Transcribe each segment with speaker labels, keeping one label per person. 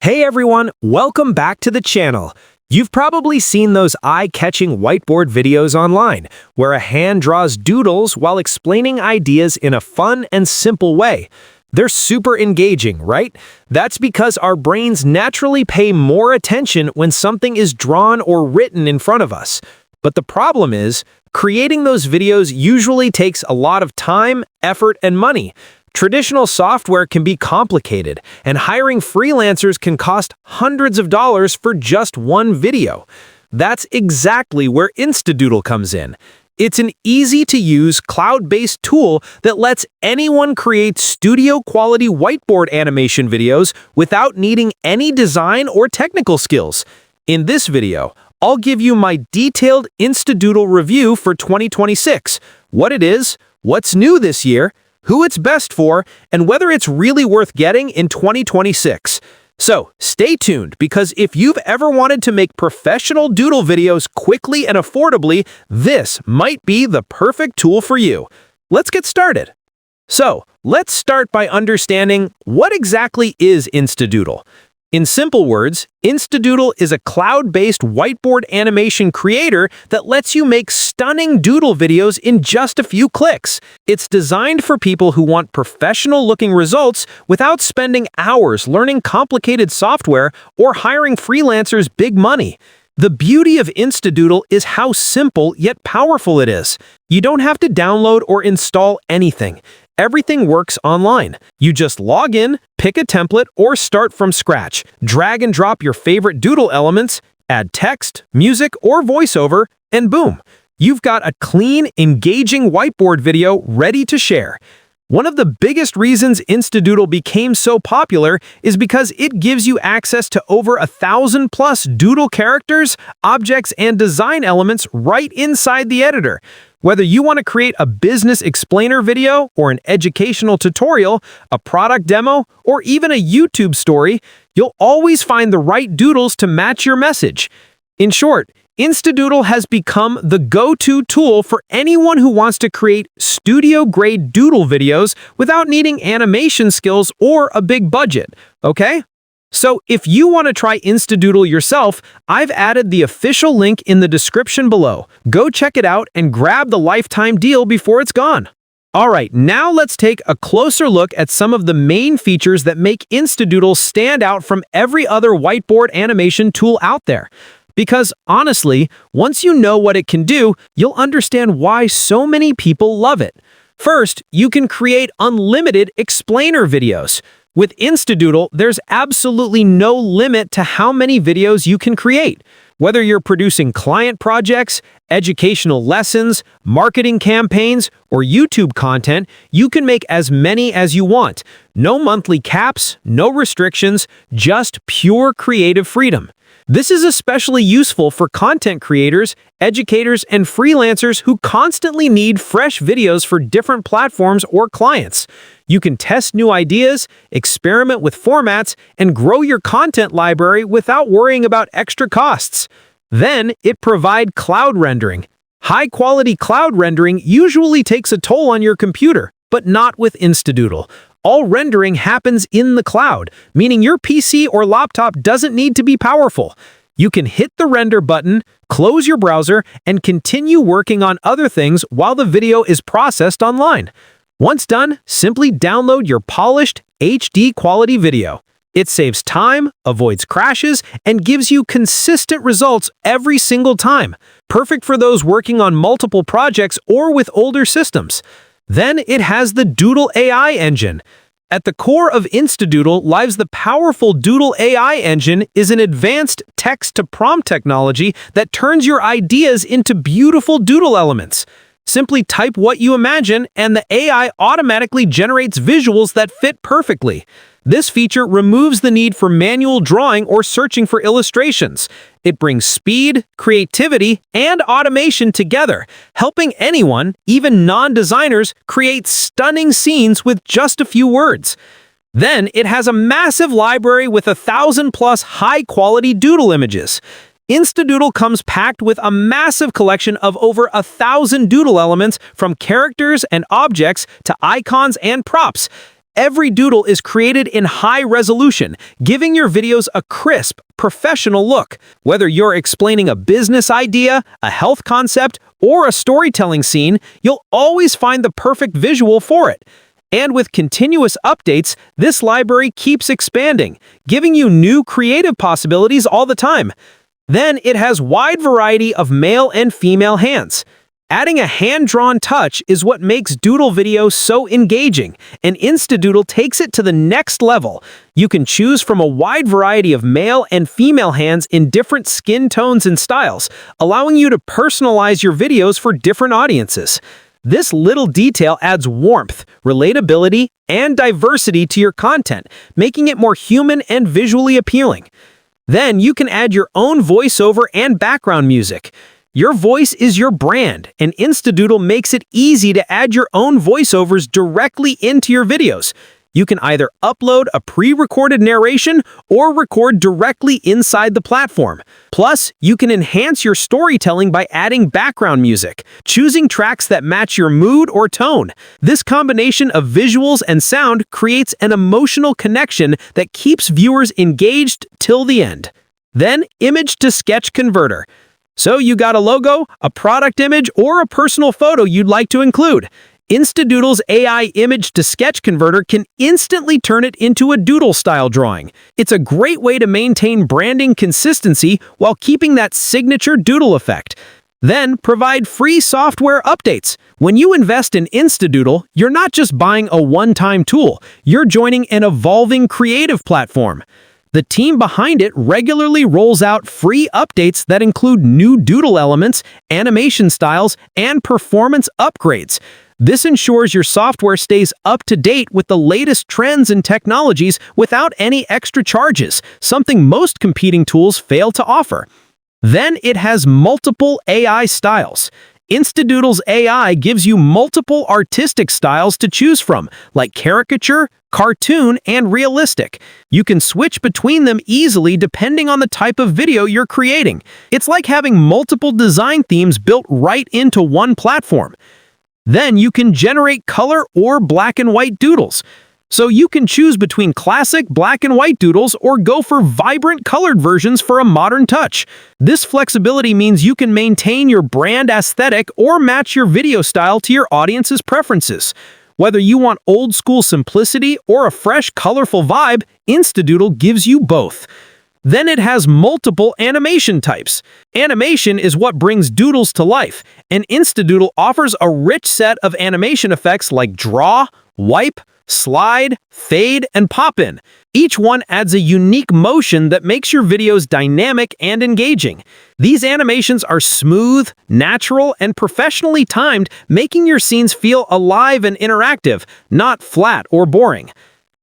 Speaker 1: Hey everyone, welcome back to the channel. You've probably seen those eye-catching whiteboard videos online, where a hand draws doodles while explaining ideas in a fun and simple way. They're super engaging, right? That's because our brains naturally pay more attention when something is drawn or written in front of us. But the problem is, creating those videos usually takes a lot of time, effort, and money. Traditional software can be complicated, and hiring freelancers can cost hundreds of dollars for just one video. That's exactly where InstaDoodle comes in. It's an easy-to-use, cloud-based tool that lets anyone create studio-quality whiteboard animation videos without needing any design or technical skills. In this video, I'll give you my detailed InstaDoodle review for 2026, what it is, what's new this year, who it's best for, and whether it's really worth getting in 2026. So, stay tuned, because if you've ever wanted to make professional doodle videos quickly and affordably, this might be the perfect tool for you. Let's get started. So, let's start by understanding what exactly is InstaDoodle. In simple words, InstaDoodle is a cloud-based whiteboard animation creator that lets you make stunning doodle videos in just a few clicks. It's designed for people who want professional-looking results without spending hours learning complicated software or hiring freelancers big money. The beauty of InstaDoodle is how simple yet powerful it is. You don't have to download or install anything. Everything works online. You just log in, pick a template, or start from scratch. Drag and drop your favorite doodle elements, add text, music, or voiceover, and boom! You've got a clean, engaging whiteboard video ready to share. One of the biggest reasons InstaDoodle became so popular is because it gives you access to over 1,000+ doodle characters, objects, and design elements right inside the editor. Whether you want to create a business explainer video or an educational tutorial, a product demo, or even a YouTube story, you'll always find the right doodles to match your message. In short, InstaDoodle has become the go-to tool for anyone who wants to create studio-grade doodle videos without needing animation skills or a big budget, okay? So if you want to try InstaDoodle yourself, I've added the official link in the description below. Go check it out and grab the lifetime deal before it's gone. Alright, now let's take a closer look at some of the main features that make InstaDoodle stand out from every other whiteboard animation tool out there. Because honestly, once you know what it can do, you'll understand why so many people love it. First, you can create unlimited explainer videos. With InstaDoodle, there's absolutely no limit to how many videos you can create. Whether you're producing client projects, educational lessons, marketing campaigns, or YouTube content, you can make as many as you want. No monthly caps, no restrictions, just pure creative freedom. This is especially useful for content creators, educators, and freelancers who constantly need fresh videos for different platforms or clients. You can test new ideas, experiment with formats, and grow your content library without worrying about extra costs. Then, it provides cloud rendering. High-quality cloud rendering usually takes a toll on your computer, but not with InstaDoodle. All rendering happens in the cloud, meaning your PC or laptop doesn't need to be powerful. You can hit the render button, close your browser, and continue working on other things while the video is processed online. Once done, simply download your polished, HD quality video. It saves time, avoids crashes, and gives you consistent results every single time. Perfect for those working on multiple projects or with older systems. Then it has the Doodle AI engine. At the core of InstaDoodle lies the powerful Doodle AI engine is an advanced text-to-prompt technology that turns your ideas into beautiful doodle elements. Simply type what you imagine, and the AI automatically generates visuals that fit perfectly. This feature removes the need for manual drawing or searching for illustrations. It brings speed, creativity, and automation together, helping anyone, even non-designers, create stunning scenes with just a few words. Then, it has a massive library with 1,000+ high-quality doodle images. InstaDoodle comes packed with a massive collection of over 1,000 doodle elements, from characters and objects to icons and props. Every doodle is created in high resolution, giving your videos a crisp, professional look. Whether you're explaining a business idea, a health concept, or a storytelling scene, you'll always find the perfect visual for it. And with continuous updates, this library keeps expanding, giving you new creative possibilities all the time. Then it has wide variety of male and female hands. Adding a hand-drawn touch is what makes doodle videos so engaging, and InstaDoodle takes it to the next level. You can choose from a wide variety of male and female hands in different skin tones and styles, allowing you to personalize your videos for different audiences. This little detail adds warmth, relatability, and diversity to your content, making it more human and visually appealing. Then you can add your own voiceover and background music. Your voice is your brand, and InstaDoodle makes it easy to add your own voiceovers directly into your videos. You can either upload a pre-recorded narration or record directly inside the platform. Plus, you can enhance your storytelling by adding background music, choosing tracks that match your mood or tone. This combination of visuals and sound creates an emotional connection that keeps viewers engaged till the end. Then, image to sketch converter. So you got a logo, a product image, or a personal photo you'd like to include. InstaDoodle's AI image to sketch converter can instantly turn it into a doodle-style drawing. It's a great way to maintain branding consistency while keeping that signature doodle effect. Then provide free software updates. When you invest in InstaDoodle, you're not just buying a one-time tool, you're joining an evolving creative platform. The team behind it regularly rolls out free updates that include new doodle elements, animation styles, and performance upgrades. This ensures your software stays up to date with the latest trends and technologies without any extra charges, something most competing tools fail to offer. Then it has multiple AI styles. InstaDoodle's AI gives you multiple artistic styles to choose from, like caricature, cartoon, and realistic. You can switch between them easily depending on the type of video you're creating. It's like having multiple design themes built right into one platform. Then you can generate color or black and white doodles. So you can choose between classic black and white doodles or go for vibrant colored versions for a modern touch. This flexibility means you can maintain your brand aesthetic or match your video style to your audience's preferences. Whether you want old-school simplicity or a fresh, colorful vibe, InstaDoodle gives you both. Then it has multiple animation types. Animation is what brings doodles to life, and InstaDoodle offers a rich set of animation effects like draw, wipe, slide, fade, and pop-in. Each one adds a unique motion that makes your videos dynamic and engaging. These animations are smooth, natural, and professionally timed, making your scenes feel alive and interactive, not flat or boring.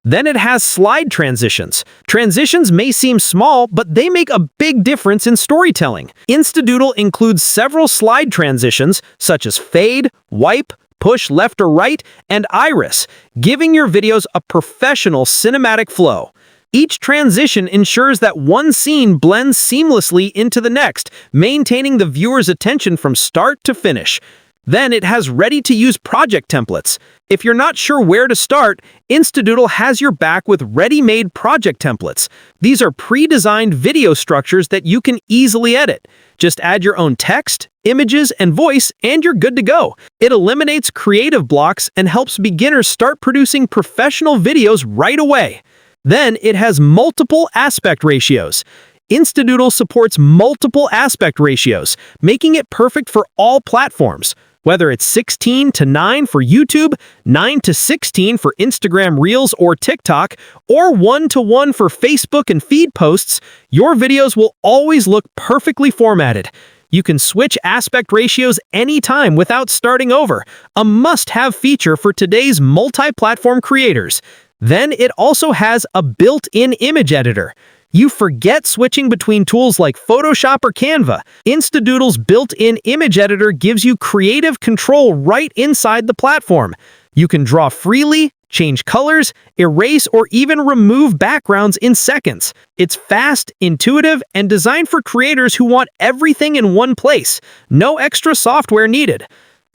Speaker 1: Then it has slide transitions. Transitions may seem small, but they make a big difference in storytelling. InstaDoodle includes several slide transitions, such as fade, wipe, push left or right, and iris, giving your videos a professional cinematic flow. Each transition ensures that one scene blends seamlessly into the next, maintaining the viewer's attention from start to finish. Then it has ready-to-use project templates. If you're not sure where to start, InstaDoodle has your back with ready-made project templates. These are pre-designed video structures that you can easily edit. Just add your own text, images, and voice, and you're good to go. It eliminates creative blocks and helps beginners start producing professional videos right away. Then it has multiple aspect ratios. InstaDoodle supports multiple aspect ratios, making it perfect for all platforms. Whether it's 16:9 for YouTube, 9:16 for Instagram Reels or TikTok, or 1:1 for Facebook and feed posts, your videos will always look perfectly formatted. You can switch aspect ratios anytime without starting over, a must-have feature for today's multi-platform creators. Then it also has a built-in image editor. You forget switching between tools like Photoshop or Canva. InstaDoodle's built-in image editor gives you creative control right inside the platform. You can draw freely, change colors, erase, or even remove backgrounds in seconds. It's fast, intuitive, and designed for creators who want everything in one place. No extra software needed.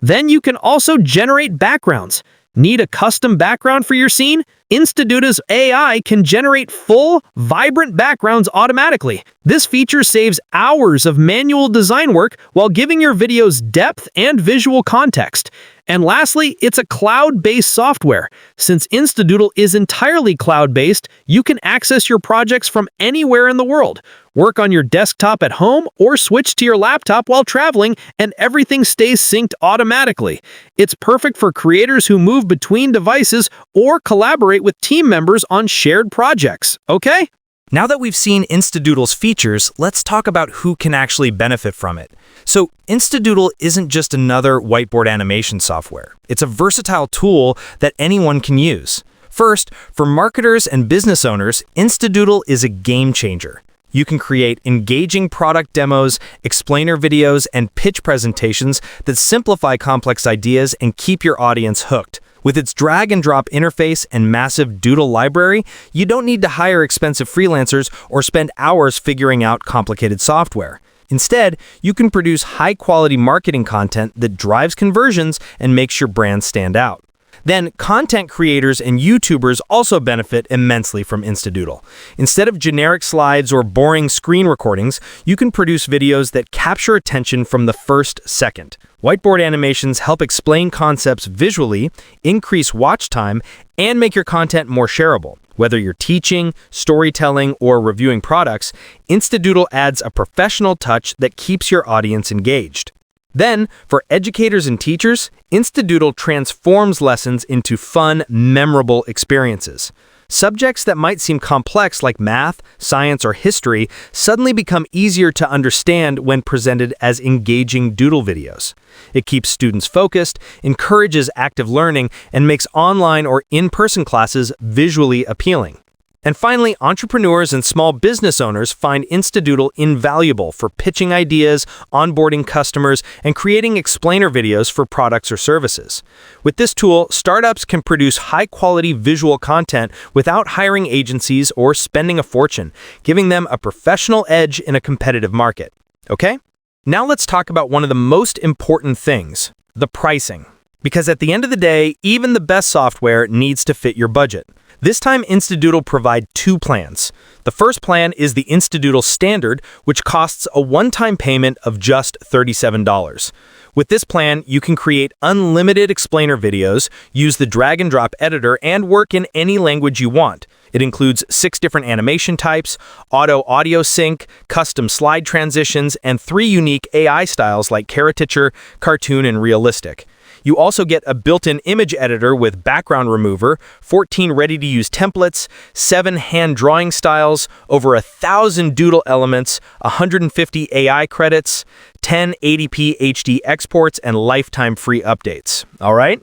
Speaker 1: Then you can also generate backgrounds. Need a custom background for your scene? InstaDoodle's AI can generate full, vibrant backgrounds automatically. This feature saves hours of manual design work while giving your videos depth and visual context. And lastly, it's a cloud-based software. Since InstaDoodle is entirely cloud-based, you can access your projects from anywhere in the world. Work on your desktop at home or switch to your laptop while traveling, and everything stays synced automatically. It's perfect for creators who move between devices or collaborate with team members on shared projects, okay?
Speaker 2: Now that we've seen InstaDoodle's features, let's talk about who can actually benefit from it. So, InstaDoodle isn't just another whiteboard animation software. It's a versatile tool that anyone can use. First, for marketers and business owners, InstaDoodle is a game changer. You can create engaging product demos, explainer videos, and pitch presentations that simplify complex ideas and keep your audience hooked. With its drag-and-drop interface and massive doodle library, you don't need to hire expensive freelancers or spend hours figuring out complicated software. Instead, you can produce high-quality marketing content that drives conversions and makes your brand stand out. Then, content creators and YouTubers also benefit immensely from InstaDoodle. Instead of generic slides or boring screen recordings, you can produce videos that capture attention from the first second. Whiteboard animations help explain concepts visually, increase watch time, and make your content more shareable. Whether you're teaching, storytelling, or reviewing products, InstaDoodle adds a professional touch that keeps your audience engaged. Then, for educators and teachers, InstaDoodle transforms lessons into fun, memorable experiences. Subjects that might seem complex like math, science, or history suddenly become easier to understand when presented as engaging doodle videos. It keeps students focused, encourages active learning, and makes online or in-person classes visually appealing. And finally, entrepreneurs and small business owners find InstaDoodle invaluable for pitching ideas, onboarding customers, and creating explainer videos for products or services. With this tool, startups can produce high-quality visual content without hiring agencies or spending a fortune, giving them a professional edge in a competitive market. Okay? Now let's talk about one of the most important things, the pricing. Because at the end of the day, even the best software needs to fit your budget. This time, InstaDoodle provides two plans. The first plan is the InstaDoodle Standard, which costs a one-time payment of just $37. With this plan, you can create unlimited explainer videos, use the drag-and-drop editor, and work in any language you want. It includes 6 different animation types, auto audio sync, custom slide transitions, and 3 unique AI styles like caricature, cartoon, and realistic. You also get a built-in image editor with background remover, 14 ready-to-use templates, 7 hand drawing styles, over 1,000 doodle elements, 150 AI credits, 10 80p HD exports, and lifetime free updates. All right?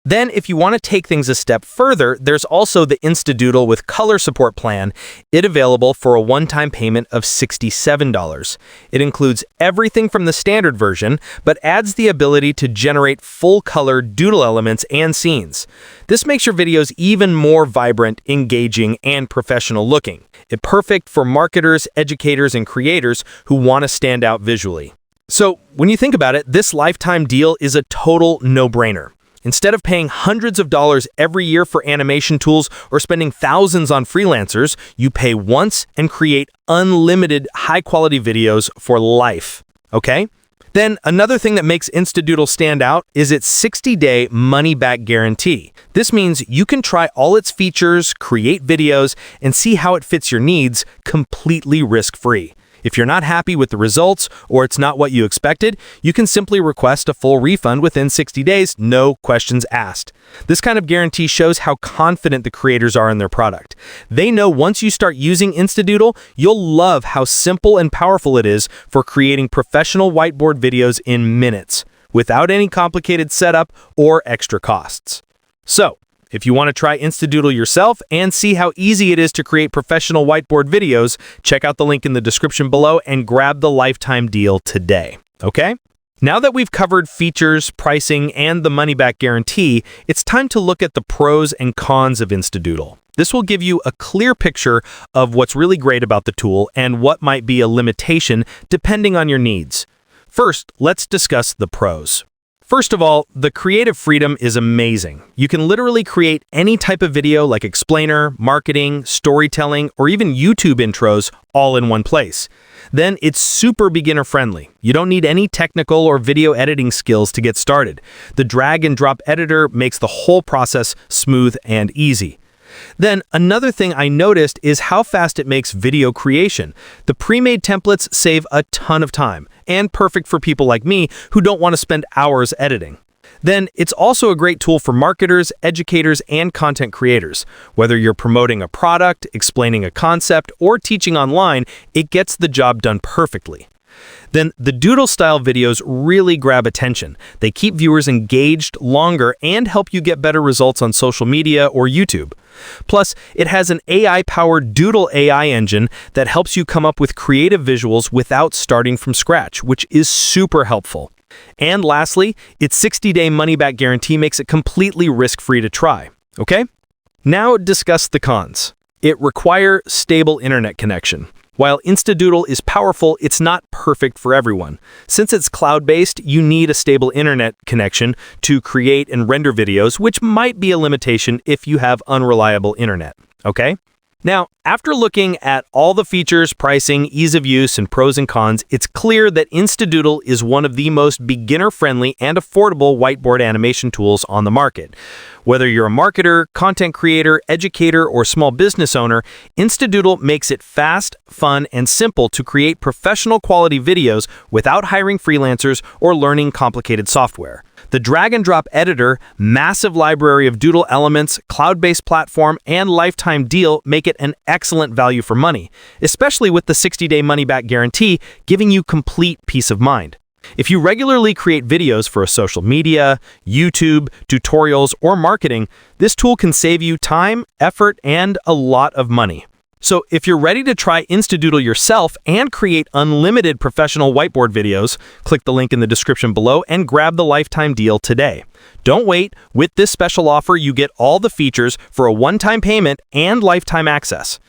Speaker 2: Then, if you want to take things a step further, there's also the InstaDoodle with color support plan. It's available for a one-time payment of $67. It includes everything from the standard version, but adds the ability to generate full-color doodle elements and scenes. This makes your videos even more vibrant, engaging, and professional-looking. It's perfect for marketers, educators, and creators who want to stand out visually. So, when you think about it, this lifetime deal is a total no-brainer. Instead of paying hundreds of dollars every year for animation tools or spending thousands on freelancers, you pay once and create unlimited high-quality videos for life. Okay? Then, another thing that makes InstaDoodle stand out is its 60-day money-back guarantee. This means you can try all its features, create videos, and see how it fits your needs completely risk-free. If you're not happy with the results or it's not what you expected, you can simply request a full refund within 60 days, no questions asked. This kind of guarantee shows how confident the creators are in their product. They know once you start using InstaDoodle, you'll love how simple and powerful it is for creating professional whiteboard videos in minutes, without any complicated setup or extra costs. So, if you want to try InstaDoodle yourself and see how easy it is to create professional whiteboard videos, check out the link in the description below and grab the lifetime deal today. Okay? Now that we've covered features, pricing, and the money-back guarantee, it's time to look at the pros and cons of InstaDoodle. This will give you a clear picture of what's really great about the tool and what might be a limitation depending on your needs. First, let's discuss the pros. First of all, the creative freedom is amazing. You can literally create any type of video like explainer, marketing, storytelling, or even YouTube intros all in one place. Then it's super beginner friendly. You don't need any technical or video editing skills to get started. The drag and drop editor makes the whole process smooth and easy. Then another thing I noticed is how fast it makes video creation. The pre-made templates save a ton of time, and perfect for people like me who don't want to spend hours editing. Then it's also a great tool for marketers, educators, and content creators. Whether you're promoting a product, explaining a concept, or teaching online, it gets the job done perfectly. Then the doodle-style videos really grab attention. They keep viewers engaged longer and help you get better results on social media or YouTube. Plus, it has an AI-powered Doodle AI engine that helps you come up with creative visuals without starting from scratch, which is super helpful. And lastly, its 60-day money-back guarantee makes it completely risk-free to try. Okay? Now discuss the cons. It requires stable internet connection. While InstaDoodle is powerful, it's not perfect for everyone. Since it's cloud-based, you need a stable internet connection to create and render videos, which might be a limitation if you have unreliable internet. Okay? Now, after looking at all the features, pricing, ease of use, and pros and cons, it's clear that InstaDoodle is one of the most beginner-friendly and affordable whiteboard animation tools on the market. Whether you're a marketer, content creator, educator, or small business owner, InstaDoodle makes it fast, fun, and simple to create professional quality videos without hiring freelancers or learning complicated software. The drag-and-drop editor, massive library of doodle elements, cloud-based platform, and lifetime deal make it an excellent value for money, especially with the 60-day money-back guarantee, giving you complete peace of mind. If you regularly create videos for social media, YouTube, tutorials, or marketing, this tool can save you time, effort, and a lot of money. So if you're ready to try InstaDoodle yourself and create unlimited professional whiteboard videos, click the link in the description below and grab the lifetime deal today. Don't wait. With this special offer, you get all the features for a one-time payment and lifetime access.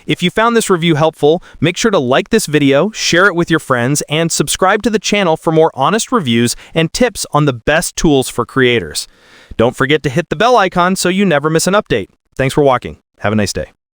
Speaker 2: If you found this review helpful, make sure to like this video, share it with your friends, and subscribe to the channel for more honest reviews and tips on the best tools for creators. Don't forget to hit the bell icon so you never miss an update. Thanks for watching. Have a nice day.